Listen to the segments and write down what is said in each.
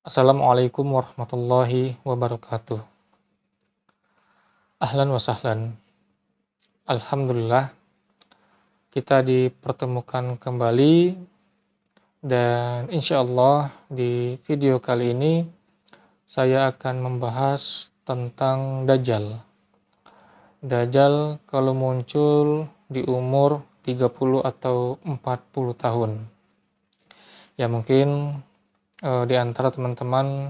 Assalamualaikum warahmatullahi wabarakatuh. Ahlan wa sahlan. Alhamdulillah kita dipertemukan kembali dan insya Allah di video kali ini saya akan membahas tentang Dajjal. Dajjal kalau muncul di umur 30 atau 40 tahun. Ya mungkin di antara teman-teman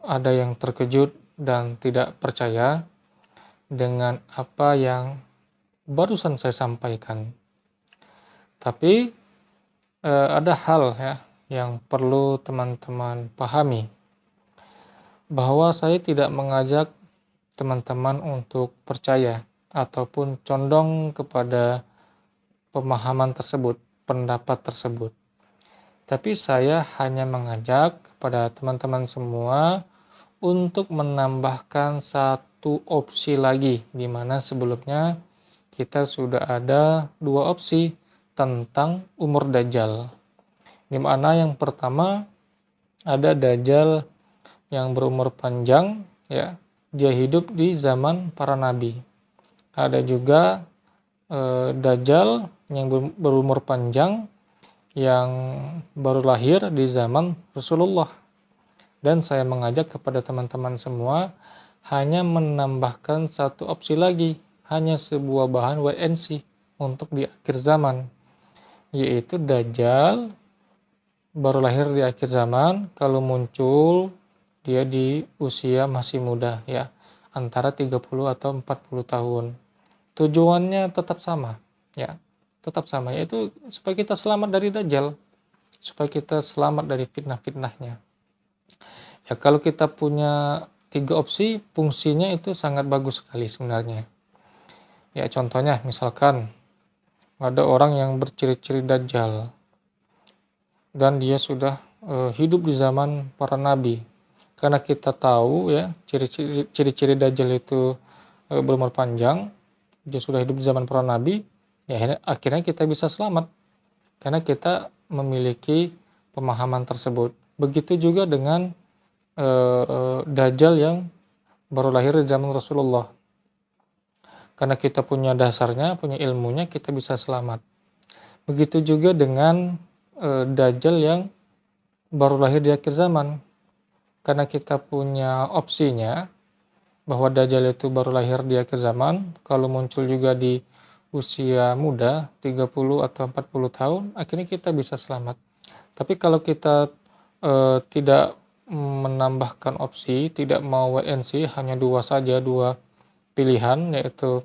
ada yang terkejut dan tidak percaya dengan apa yang barusan saya sampaikan. Tapi ada hal ya yang perlu teman-teman pahami, bahwa saya tidak mengajak teman-teman untuk percaya ataupun condong kepada pemahaman tersebut, pendapat tersebut. Tapi saya hanya mengajak kepada teman-teman semua untuk menambahkan satu opsi lagi, di mana sebelumnya kita sudah ada dua opsi tentang umur Dajjal. Di mana yang pertama ada Dajjal yang berumur panjang, ya, dia hidup di zaman para nabi. Ada juga Dajjal yang berumur panjang yang baru lahir di zaman Rasulullah. Dan saya mengajak kepada teman-teman semua hanya menambahkan satu opsi lagi, hanya sebuah bahan wait and see untuk di akhir zaman, yaitu Dajjal baru lahir di akhir zaman. Kalau muncul dia di usia masih muda, ya, antara 30 atau 40 tahun. Tujuannya tetap sama, ya, tetap sama, yaitu supaya kita selamat dari Dajjal, supaya kita selamat dari fitnah-fitnahnya. Ya, kalau kita punya tiga opsi, fungsinya itu sangat bagus sekali sebenarnya. Ya, contohnya misalkan ada orang yang berciri-ciri Dajjal dan dia sudah hidup di zaman para nabi. Karena kita tahu ya ciri-ciri Dajjal itu berumur panjang, dia sudah hidup di zaman para nabi, ya akhirnya kita bisa selamat karena kita memiliki pemahaman tersebut. Begitu juga dengan Dajjal yang baru lahir di zaman Rasulullah. Karena kita punya dasarnya, punya ilmunya, kita bisa selamat. Begitu juga dengan Dajjal yang baru lahir di akhir zaman. Karena kita punya opsinya bahwa Dajjal itu baru lahir di akhir zaman, kalau muncul juga di usia muda, 30 atau 40 tahun, akhirnya kita bisa selamat. Tapi kalau kita tidak menambahkan opsi, tidak mau wait and see, hanya dua saja, dua pilihan, yaitu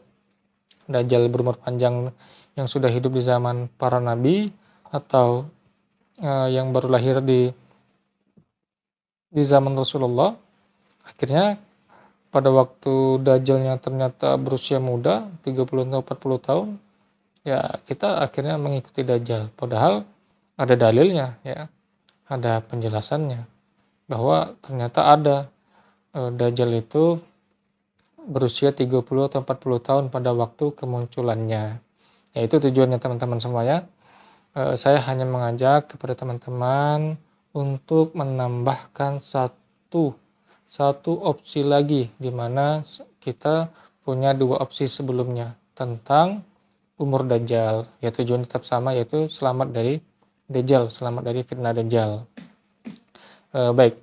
Dajjal berumur panjang yang sudah hidup di zaman para nabi, atau yang baru lahir di zaman Rasulullah. Akhirnya pada waktu Dajjalnya ternyata berusia muda, 30 atau 40 tahun, ya kita akhirnya mengikuti Dajjal. Padahal ada dalilnya, ya, ada penjelasannya, bahwa ternyata ada Dajjal itu berusia 30 atau 40 tahun pada waktu kemunculannya. Ya, itu tujuannya teman-teman semua, ya. Saya hanya mengajak kepada teman-teman untuk menambahkan satu opsi lagi, di mana kita punya dua opsi sebelumnya tentang umur Dajjal. Ya, tujuan tetap sama, yaitu selamat dari Dajjal, selamat dari fitnah Dajjal. Baik,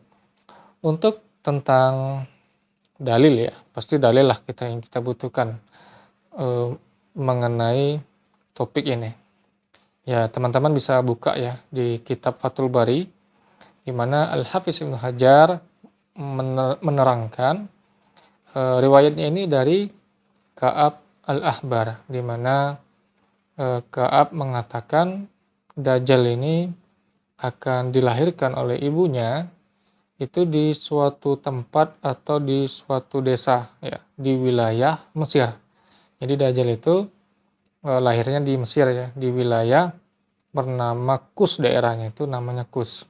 untuk tentang dalil, ya, pasti dalil lah yang kita butuhkan mengenai topik ini. Ya, teman-teman bisa buka ya di kitab Fathul Bari, di mana Al-Hafiz Ibnu Hajar menerangkan riwayatnya ini dari Ka'ab Al-Ahbar, di mana Ka'ab mengatakan Dajjal ini akan dilahirkan oleh ibunya itu di suatu tempat atau di suatu desa, ya, di wilayah Mesir. Jadi Dajjal itu lahirnya di Mesir, ya, di wilayah bernama Kus, daerahnya itu namanya Kus.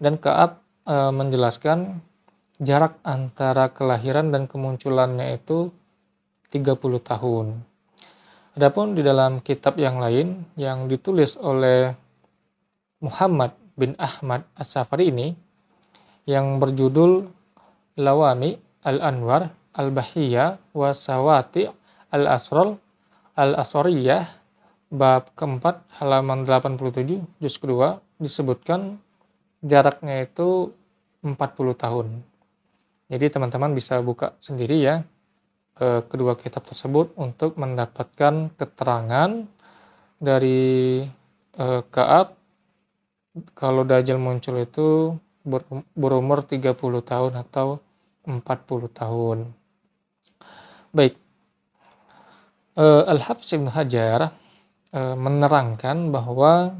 Dan Ka'ab menjelaskan jarak antara kelahiran dan kemunculannya itu 30 tahun. Adapun di dalam kitab yang lain yang ditulis oleh Muhammad bin Ahmad As-Safari ini, yang berjudul Lawami Al-Anwar Al-Bahiyah wa Sawati Al-Asriyah bab keempat halaman 87 juz kedua disebutkan jaraknya itu 40 tahun. Jadi teman-teman bisa buka sendiri ya kedua kitab tersebut untuk mendapatkan keterangan dari Ka'ab kalau Dajjal muncul itu berumur 30 tahun atau 40 tahun. Baik, Al-Hafidz Ibnu Hajar menerangkan bahwa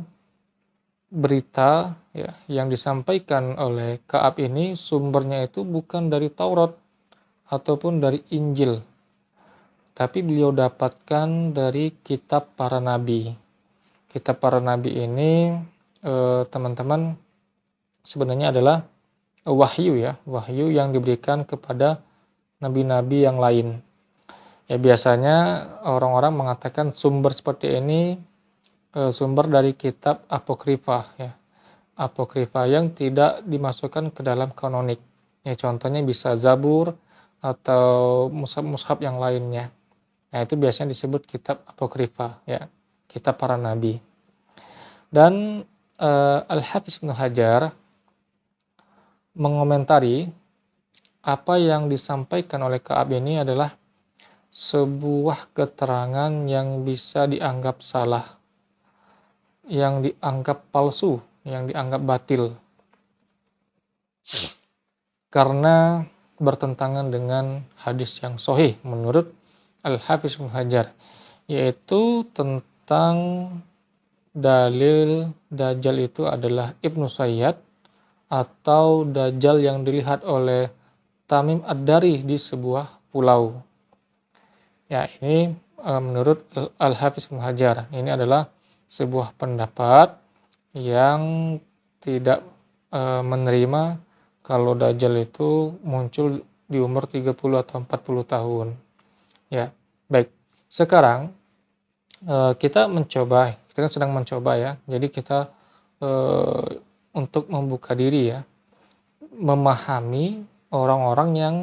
berita ya, yang disampaikan oleh Ka'ab ini sumbernya itu bukan dari Taurat ataupun dari Injil, tapi beliau dapatkan dari kitab para nabi. Kitab para nabi ini teman-teman sebenarnya adalah wahyu ya, wahyu yang diberikan kepada nabi-nabi yang lain. Ya biasanya orang-orang mengatakan sumber seperti ini sumber dari kitab apokrifah ya. Apokrifah yang tidak dimasukkan ke dalam kanonik. Ya contohnya bisa Zabur atau mushaf-mushaf yang lainnya. Nah, itu biasanya disebut kitab apokrifah ya, kitab para nabi. Dan Al-Hafidz Ibnu Hajar mengomentari apa yang disampaikan oleh Ka'ab ini adalah sebuah keterangan yang bisa dianggap salah, yang dianggap palsu, yang dianggap batil, karena bertentangan dengan hadis yang sahih menurut Al-Hafidz Ibnu Hajar, yaitu tentang dalil Dajjal itu adalah Ibnu Sayyad atau Dajjal yang dilihat oleh Tamim Ad-Dari di sebuah pulau. Ya, ini menurut Al-Hafidz Ibnu Hajar, ini adalah sebuah pendapat yang tidak menerima kalau Dajjal itu muncul di umur 30 atau 40 tahun. Ya, baik. Sekarang kita kan sedang mencoba ya. Jadi kita untuk membuka diri ya, memahami orang-orang yang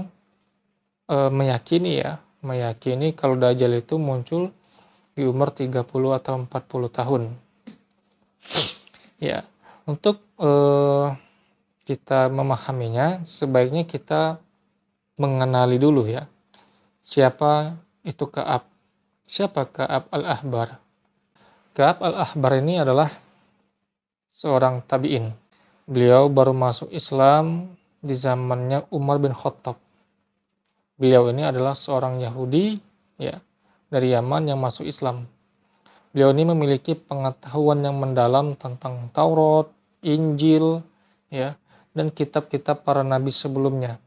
meyakini kalau Dajjal itu muncul di umur 30 atau 40 tahun. Ya, untuk kita memahaminya sebaiknya kita mengenali dulu ya. Siapa itu Ka'ab? Siapa Ka'ab Al-Ahbar? Ka'ab Al-Ahbar ini adalah seorang tabi'in. Beliau baru masuk Islam di zamannya Umar bin Khattab. Beliau ini adalah seorang Yahudi ya, dari Yaman yang masuk Islam. Beliau ini memiliki pengetahuan yang mendalam tentang Taurat, Injil, ya, dan kitab-kitab para nabi sebelumnya.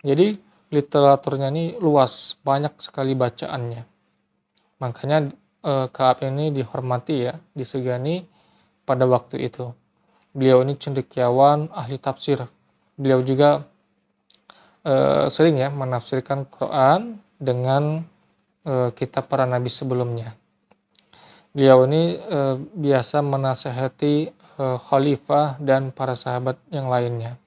Jadi literaturnya ini luas, banyak sekali bacaannya. Makanya Ka'ab ini dihormati ya, disegani pada waktu itu. Beliau ini cendekiawan, ahli tafsir. Beliau juga sering ya menafsirkan Quran dengan kitab para nabi sebelumnya. Beliau ini biasa menasihati khalifah dan para sahabat yang lainnya.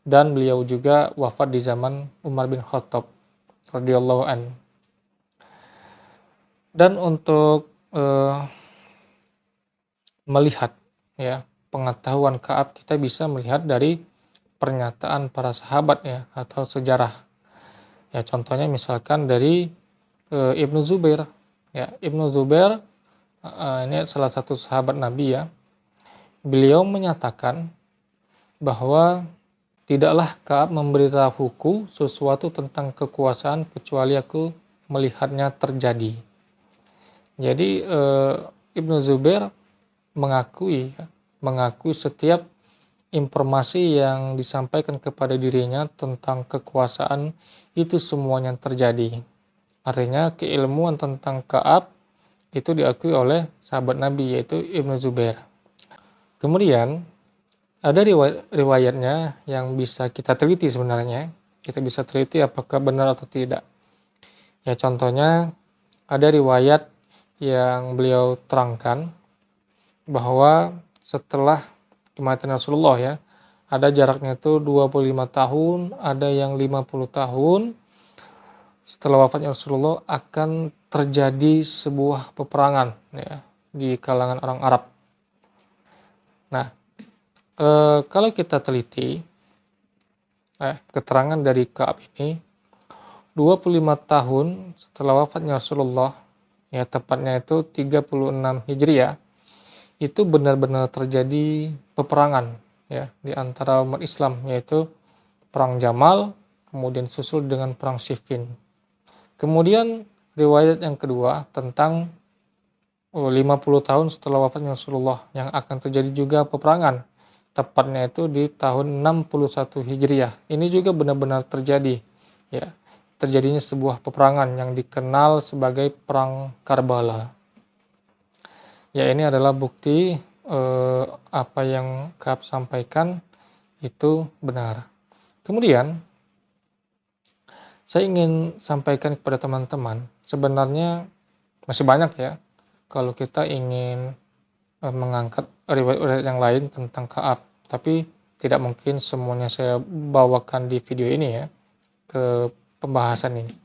Dan beliau juga wafat di zaman Umar bin Khattab radhiyallahu an. Dan untuk melihat ya pengetahuan Ka'ab, kita bisa melihat dari pernyataan para sahabat ya atau sejarah. Ya contohnya misalkan dari Ibnu Zubair. Ya, Ibnu Zubair ini salah satu sahabat Nabi ya. Beliau menyatakan bahwa tidaklah Ka'ab memberitahuku sesuatu tentang kekuasaan kecuali aku melihatnya terjadi. Jadi Ibnu Zubair mengakui setiap informasi yang disampaikan kepada dirinya tentang kekuasaan itu semuanya terjadi. Artinya keilmuan tentang Ka'ab itu diakui oleh sahabat Nabi yaitu Ibnu Zubair. Kemudian ada riwayatnya yang bisa kita teliti sebenarnya. Kita bisa teliti apakah benar atau tidak. Ya contohnya ada riwayat yang beliau terangkan bahwa setelah kematian Rasulullah ya, Ada jaraknya itu 25 tahun, ada yang 50 tahun. Setelah wafatnya Rasulullah akan terjadi sebuah peperangan ya, di kalangan orang Arab. Nah, kalau kita teliti keterangan dari Ka'ab ini, 25 tahun setelah wafatnya Rasulullah, ya tepatnya itu 36 Hijriah, itu benar-benar terjadi peperangan ya di antara umat Islam, yaitu perang Jamal, kemudian susul dengan perang Siffin. Kemudian riwayat yang kedua tentang 50 tahun setelah wafatnya Rasulullah yang akan terjadi juga peperangan, tepatnya itu di tahun 61 Hijriah. Ini juga benar-benar terjadi ya. Terjadinya sebuah peperangan yang dikenal sebagai perang Karbala. Ya, ini adalah bukti apa yang Ka'ab sampaikan itu benar. Kemudian saya ingin sampaikan kepada teman-teman, sebenarnya masih banyak ya kalau kita ingin mengangkat riwayat-riwayat yang lain tentang Ka'ab, tapi tidak mungkin semuanya saya bawakan di video ini ya ke pembahasan ini.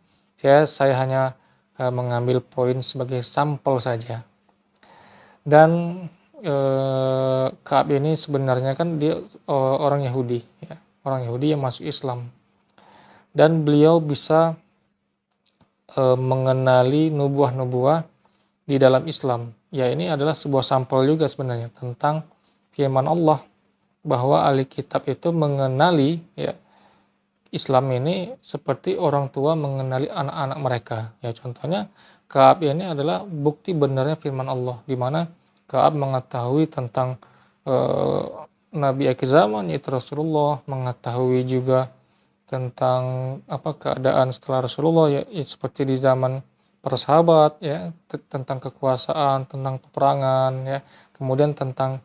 Saya hanya mengambil poin sebagai sampel saja. Dan Ka'ab ini sebenarnya kan dia orang Yahudi ya, orang Yahudi yang masuk Islam. Dan beliau bisa mengenali nubuah-nubuah di dalam Islam. Ya, ini adalah sebuah sampel juga sebenarnya tentang firman Allah bahwa ahli kitab itu mengenali ya Islam ini seperti orang tua mengenali anak-anak mereka. Ya, contohnya Ka'ab ini adalah bukti benarnya firman Allah, di mana Ka'ab mengetahui tentang Nabi akhir zaman yaitu Rasulullah, mengetahui juga tentang keadaan setelah Rasulullah ya, seperti di zaman para sahabat ya, tentang kekuasaan, tentang peperangan ya, kemudian tentang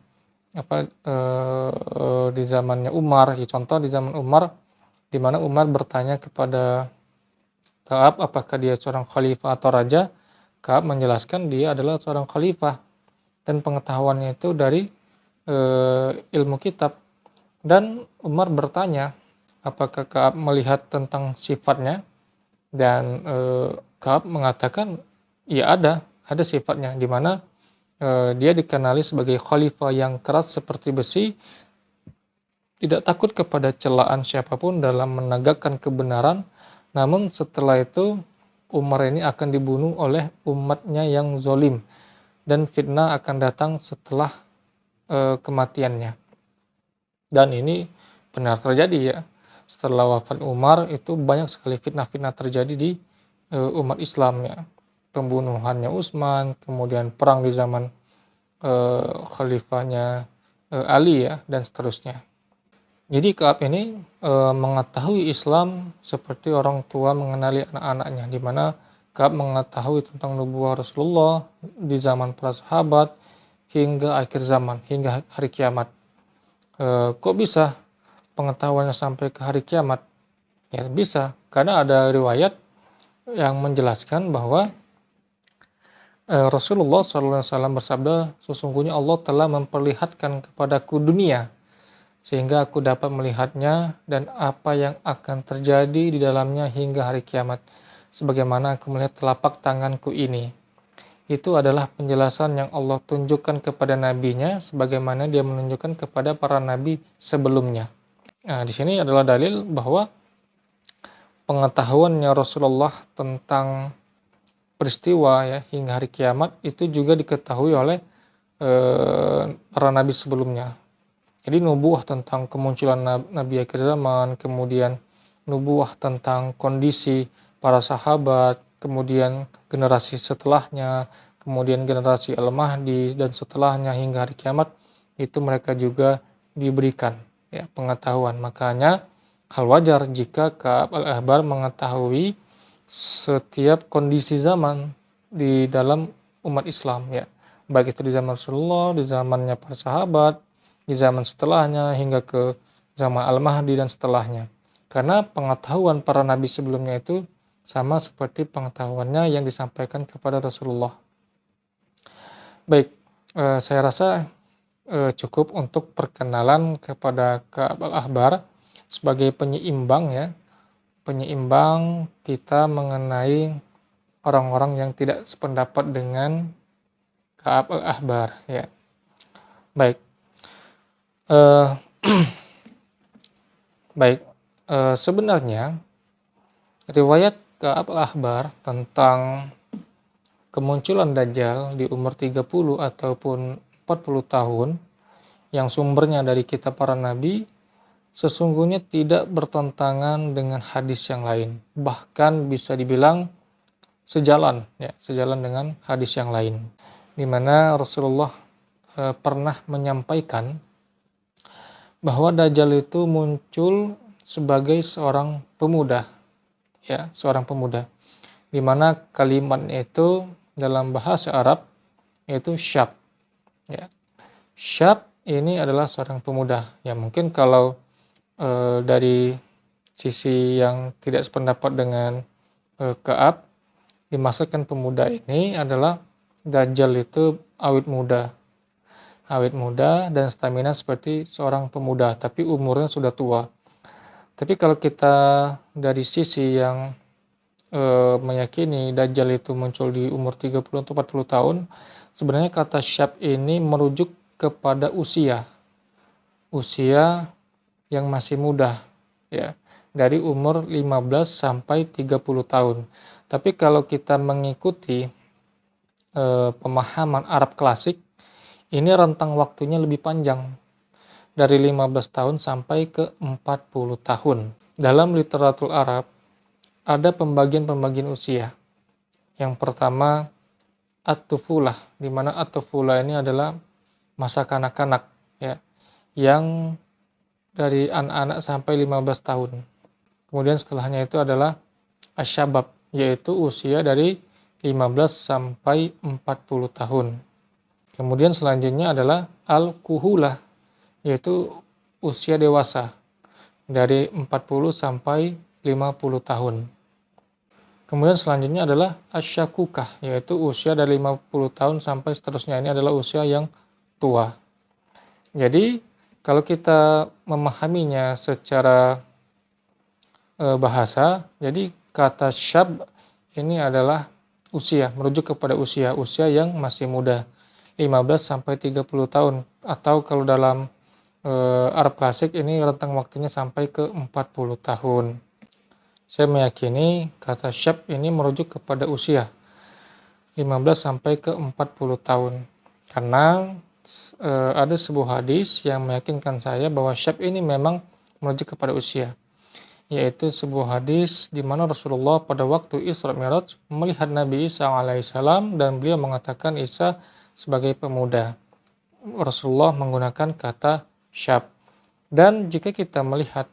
di zamannya Umar ya, contoh di zaman Umar di mana Umar bertanya kepada Ka'ab apakah dia seorang khalifah atau raja. Ka'ab menjelaskan dia adalah seorang khalifah dan pengetahuannya itu dari ilmu kitab. Dan Umar bertanya apakah Ka'ab melihat tentang sifatnya, dan Ka'ab mengatakan ya ada sifatnya, di mana dia dikenali sebagai khalifah yang keras seperti besi, tidak takut kepada celaan siapapun dalam menegakkan kebenaran. Namun setelah itu Umar ini akan dibunuh oleh umatnya yang zolim, dan fitnah akan datang setelah kematiannya. Dan ini benar terjadi ya. Setelah wafat Umar itu banyak sekali fitnah-fitnah terjadi di umat Islam ya. Pembunuhannya Utsman, kemudian perang di zaman khalifahnya Ali ya, dan seterusnya. Jadi Ka'ab ini mengetahui Islam seperti orang tua mengenali anak-anaknya, di mana Ka'ab mengetahui tentang nubuah Rasulullah di zaman para sahabat hingga akhir zaman, hingga hari kiamat. Kok bisa pengetahuannya sampai ke hari kiamat? Ya bisa, karena ada riwayat yang menjelaskan bahwa Rasulullah SAW bersabda, sesungguhnya Allah telah memperlihatkan kepadaku dunia sehingga aku dapat melihatnya dan apa yang akan terjadi di dalamnya hingga hari kiamat, sebagaimana aku melihat telapak tanganku ini. Itu adalah penjelasan yang Allah tunjukkan kepada nabinya sebagaimana dia menunjukkan kepada para nabi sebelumnya. Nah, di sini adalah dalil bahwa pengetahuannya Rasulullah tentang peristiwa ya hingga hari kiamat itu juga diketahui oleh para nabi sebelumnya. Jadi nubuah tentang kemunculan nabi akhir zaman, kemudian nubuah tentang kondisi para sahabat, kemudian generasi setelahnya, kemudian generasi Al-Mahdi dan setelahnya hingga hari kiamat, itu mereka juga diberikan ya pengetahuan. Makanya hal wajar jika Ka'ab al-Ahbar mengetahui setiap kondisi zaman di dalam umat Islam ya, baik itu di zaman Rasulullah, di zamannya para sahabat, di zaman setelahnya hingga ke zaman Al-Mahdi dan setelahnya. Karena pengetahuan para nabi sebelumnya itu sama seperti pengetahuannya yang disampaikan kepada Rasulullah. Baik, saya rasa cukup untuk perkenalan kepada Ka'ab al-Ahbar sebagai penyeimbang ya, penyeimbang kita mengenai orang-orang yang tidak sependapat dengan Ka'ab al-Ahbar ya. Baik, eh, baik. Sebenarnya riwayat Ka'ab al-Ahbar tentang kemunculan Dajjal di umur 30 ataupun 40 tahun yang sumbernya dari kitab para nabi sesungguhnya tidak bertentangan dengan hadis yang lain. Bahkan bisa dibilang sejalan ya, sejalan dengan hadis yang lain. Di mana Rasulullah pernah menyampaikan bahwa Dajjal itu muncul sebagai seorang pemuda ya, seorang pemuda. Di mana kalimatnya itu dalam bahasa Arab yaitu syab ya. Syab ini adalah seorang pemuda. Ya mungkin kalau dari sisi yang tidak sependapat dengan Ka'ab, dimaksudkan pemuda ini adalah Dajjal itu awet muda dan stamina seperti seorang pemuda, tapi umurnya sudah tua. Tapi kalau kita dari sisi yang meyakini Dajjal itu muncul di umur 30 atau 40 tahun, sebenarnya kata syab ini merujuk kepada usia yang masih muda ya, dari umur 15 sampai 30 tahun. Tapi kalau kita mengikuti pemahaman Arab klasik, ini rentang waktunya lebih panjang dari 15 tahun sampai ke 40 tahun. Dalam literatur Arab ada pembagian-pembagian usia. Yang pertama at-tufulah, di mana at-tufulah ini adalah masa kanak-kanak ya, yang dari anak-anak sampai 15 tahun. Kemudian setelahnya itu adalah asyabab, yaitu usia dari 15 sampai 40 tahun. Kemudian selanjutnya adalah al-kuhulah, yaitu usia dewasa dari 40 sampai 50 tahun. Kemudian selanjutnya adalah asyakukah, yaitu usia dari 50 tahun sampai seterusnya. Ini adalah usia yang tua. Jadi kalau kita memahaminya secara bahasa, jadi kata syab ini adalah usia, merujuk kepada usia yang masih muda, 15 sampai 30 tahun, atau kalau dalam Arab klasik ini rentang waktunya sampai ke 40 tahun. Saya meyakini kata syab ini merujuk kepada usia 15 sampai ke 40 tahun. Karena ada sebuah hadis yang meyakinkan saya bahwa syab ini memang merujuk kepada usia, yaitu sebuah hadis di mana Rasulullah pada waktu Isra Mi'raj melihat Nabi Isa alaihissalam dan beliau mengatakan Isa sebagai pemuda. Rasulullah menggunakan kata syab. Dan jika kita melihat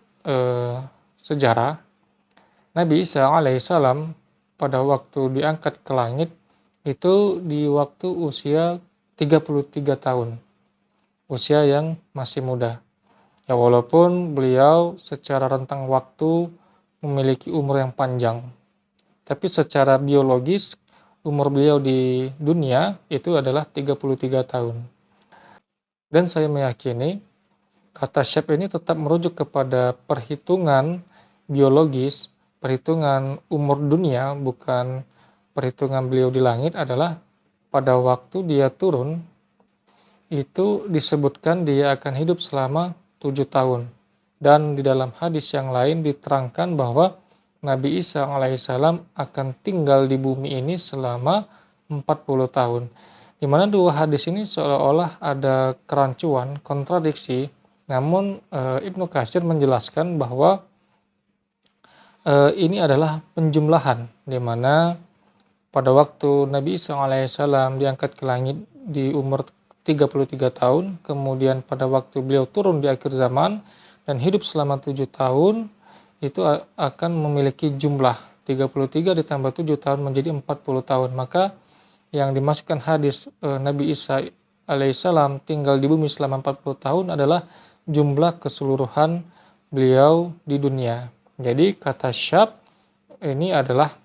sejarah, Nabi Isa alaihissalam pada waktu diangkat ke langit itu di waktu usia 33 tahun, usia yang masih muda. Ya walaupun beliau secara rentang waktu memiliki umur yang panjang, tapi secara biologis umur beliau di dunia itu adalah 33 tahun. Dan saya meyakini kata syab ini tetap merujuk kepada perhitungan biologis, perhitungan umur dunia, bukan perhitungan beliau di langit. Adalah pada waktu dia turun, itu disebutkan dia akan hidup selama 7 tahun. Dan di dalam hadis yang lain diterangkan bahwa Nabi Isa alaihissalam akan tinggal di bumi ini selama 40 tahun. Di mana dua hadis ini seolah-olah ada kerancuan, kontradiksi. Namun Ibnu Katsir menjelaskan bahwa ini adalah penjumlahan, di mana pada waktu Nabi Isa alaihissalam diangkat ke langit di umur 33 tahun, kemudian pada waktu beliau turun di akhir zaman dan hidup selama 7 tahun, itu akan memiliki jumlah 33 ditambah 7 tahun menjadi 40 tahun. Maka yang dimasukkan hadis Nabi Isa alaihissalam tinggal di bumi selama 40 tahun adalah jumlah keseluruhan beliau di dunia. Jadi kata syab ini adalah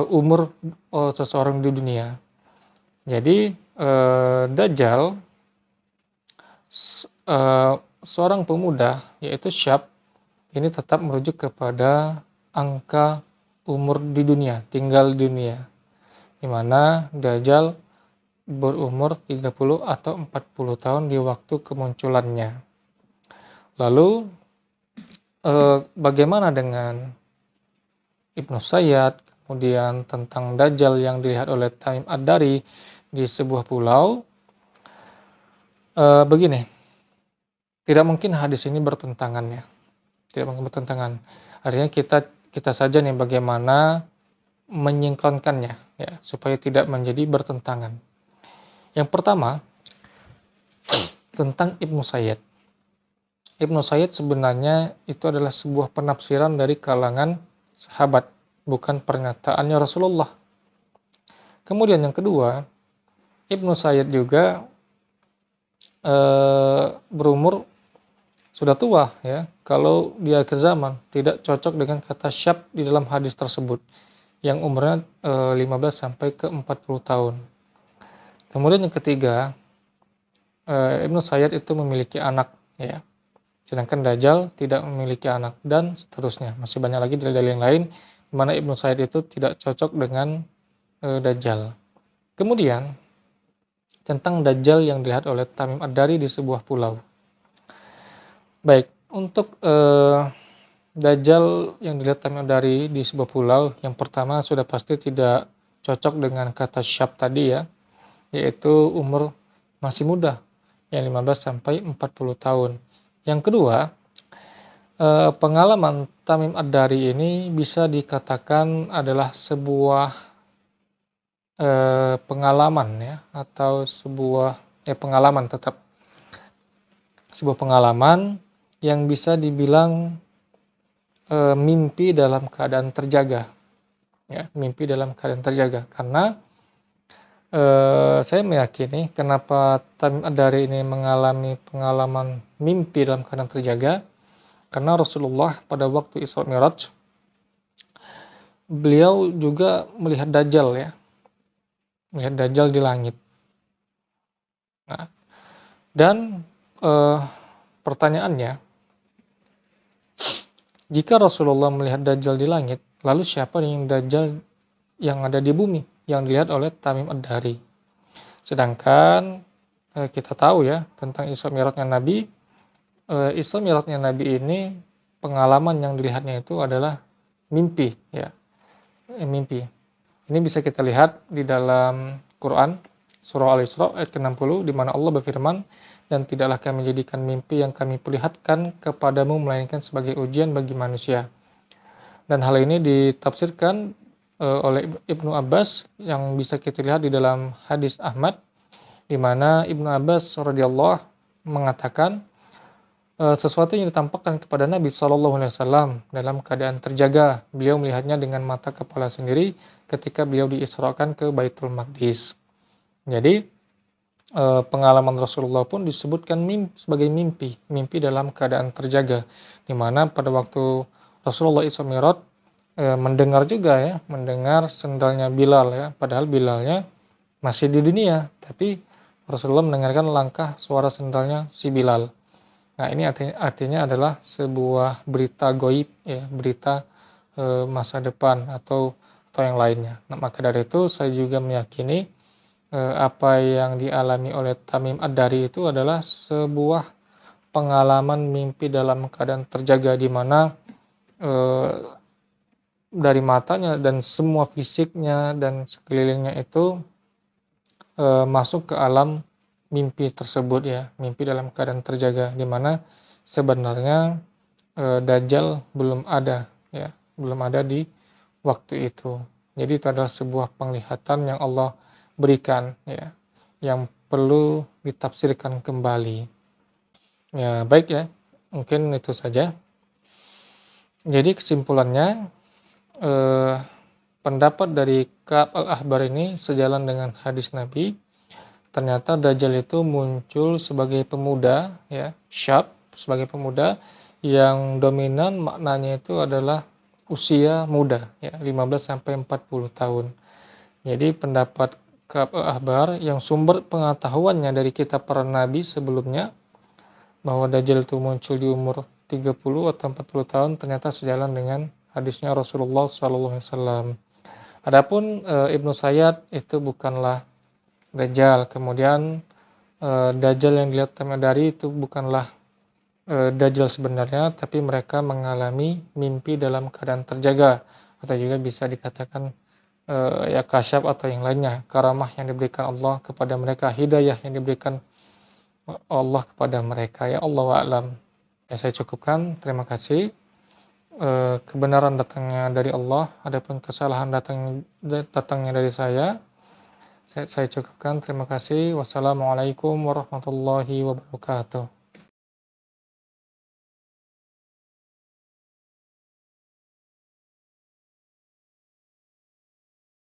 umur seseorang di dunia. Jadi Dajjal seorang pemuda yaitu syab ini tetap merujuk kepada angka umur di dunia, tinggal di dunia, di mana Dajjal berumur 30 atau 40 tahun di waktu kemunculannya. Lalu bagaimana dengan Ibnu Sayyad, kemudian tentang Dajjal yang dilihat oleh Tamim Ad-Dari di sebuah pulau? Begini, tidak mungkin hadis ini bertentangan ya, tidak mungkin bertentangan. Artinya kita saja nih bagaimana menyinkronkannya ya supaya tidak menjadi bertentangan. Yang pertama tentang Ibnu Sayyad. Ibnu Sayyad sebenarnya itu adalah sebuah penafsiran dari kalangan sahabat, bukan pernyataannya Rasulullah. Kemudian yang kedua, Ibnu Sayyad juga berumur sudah tua ya. Kalau di akhir zaman tidak cocok dengan kata syab di dalam hadis tersebut yang umurnya 15 sampai ke 40 tahun. Kemudian yang ketiga, Ibnu Sayyad itu memiliki anak ya. Sedangkan Dajjal tidak memiliki anak dan seterusnya. Masih banyak lagi dalil-dalil yang lain di mana Ibnu Sayyad itu tidak cocok dengan Dajjal. Kemudian tentang Dajjal yang dilihat oleh Tamim Ad-Dari di sebuah pulau. Baik, untuk Dajjal yang dilihat Tamim Ad-Dari di sebuah pulau, yang pertama sudah pasti tidak cocok dengan kata syab tadi ya, yaitu umur masih muda, yang 15 sampai 40 tahun. Yang kedua, pengalaman Tamim Ad-Dari ini bisa dikatakan adalah sebuah pengalaman ya, atau sebuah pengalaman tetap. Sebuah pengalaman yang bisa dibilang mimpi dalam keadaan terjaga. Ya, mimpi dalam keadaan terjaga. Karena saya meyakini kenapa Tamim Ad-Dari ini mengalami pengalaman mimpi dalam keadaan terjaga, karena Rasulullah pada waktu Isra Mi'raj beliau juga melihat Dajjal ya, melihat Dajjal di langit. Nah, dan pertanyaannya, jika Rasulullah melihat Dajjal di langit, lalu siapa yang Dajjal yang ada di bumi yang dilihat oleh Tamim Ad-Dari? Sedangkan kita tahu ya tentang Isra Mi'rajnya Nabi. Isra Mi'rajnya Nabi ini pengalaman yang dilihatnya itu adalah mimpi ya, mimpi. Ini bisa kita lihat di dalam Quran surah Al-Isra ayat ke-60 di mana Allah berfirman, dan tidaklah kami menjadikan mimpi yang kami perlihatkan kepadamu melainkan sebagai ujian bagi manusia. Dan hal ini ditafsirkan oleh Ibnu Abbas yang bisa kita lihat di dalam hadis Ahmad, di mana Ibnu Abbas radhiyallahu mengatakan sesuatu yang ditampakkan kepada Nabi SAW dalam keadaan terjaga. Beliau melihatnya dengan mata kepala sendiri ketika beliau diisrakan ke Baitul Maqdis. Jadi pengalaman Rasulullah pun disebutkan sebagai mimpi dalam keadaan terjaga, di mana pada waktu Rasulullah Isra Mi'raj mendengar juga ya, mendengar sendalnya Bilal ya, padahal Bilalnya masih di dunia, tapi Rasulullah mendengarkan langkah suara sendalnya si Bilal. Nah ini artinya adalah sebuah berita goib ya, berita masa depan atau yang lainnya. Nah, maka dari itu saya juga meyakini apa yang dialami oleh Tamim Ad-Dari itu adalah sebuah pengalaman mimpi dalam keadaan terjaga, di mana dari matanya dan semua fisiknya dan sekelilingnya itu masuk ke alam mimpi tersebut ya, mimpi dalam keadaan terjaga, di mana sebenarnya Dajjal belum ada ya, belum ada di waktu itu. Jadi itu adalah sebuah penglihatan yang Allah berikan ya, yang perlu ditafsirkan kembali. Ya, baik ya. Mungkin itu saja. Jadi kesimpulannya pendapat dari Ka'ab al-Ahbar ini sejalan dengan hadis Nabi. Ternyata Dajjal itu muncul sebagai pemuda ya, syab, sebagai pemuda yang dominan maknanya itu adalah usia muda ya, 15 sampai 40 tahun. Jadi pendapat Ka'ab al-Ahbar yang sumber pengetahuannya dari kitab para nabi sebelumnya bahwa Dajjal itu muncul di umur 30 atau 40 tahun ternyata sejalan dengan hadisnya Rasulullah SAW. Adapun Ibnu Sayyad itu bukanlah Dajjal. Kemudian Dajjal yang dilihat Tamedari itu bukanlah Dajjal sebenarnya, tapi mereka mengalami mimpi dalam keadaan terjaga, atau juga bisa dikatakan ya kasyaf atau yang lainnya, karamah yang diberikan Allah kepada mereka, hidayah yang diberikan Allah kepada mereka. Ya Allah wa'alam. Ya saya cukupkan. Terima kasih. Kebenaran datangnya dari Allah, adapun kesalahan datangnya dari saya. Saya cukupkan. Terima kasih. Wassalamualaikum warahmatullahi wabarakatuh.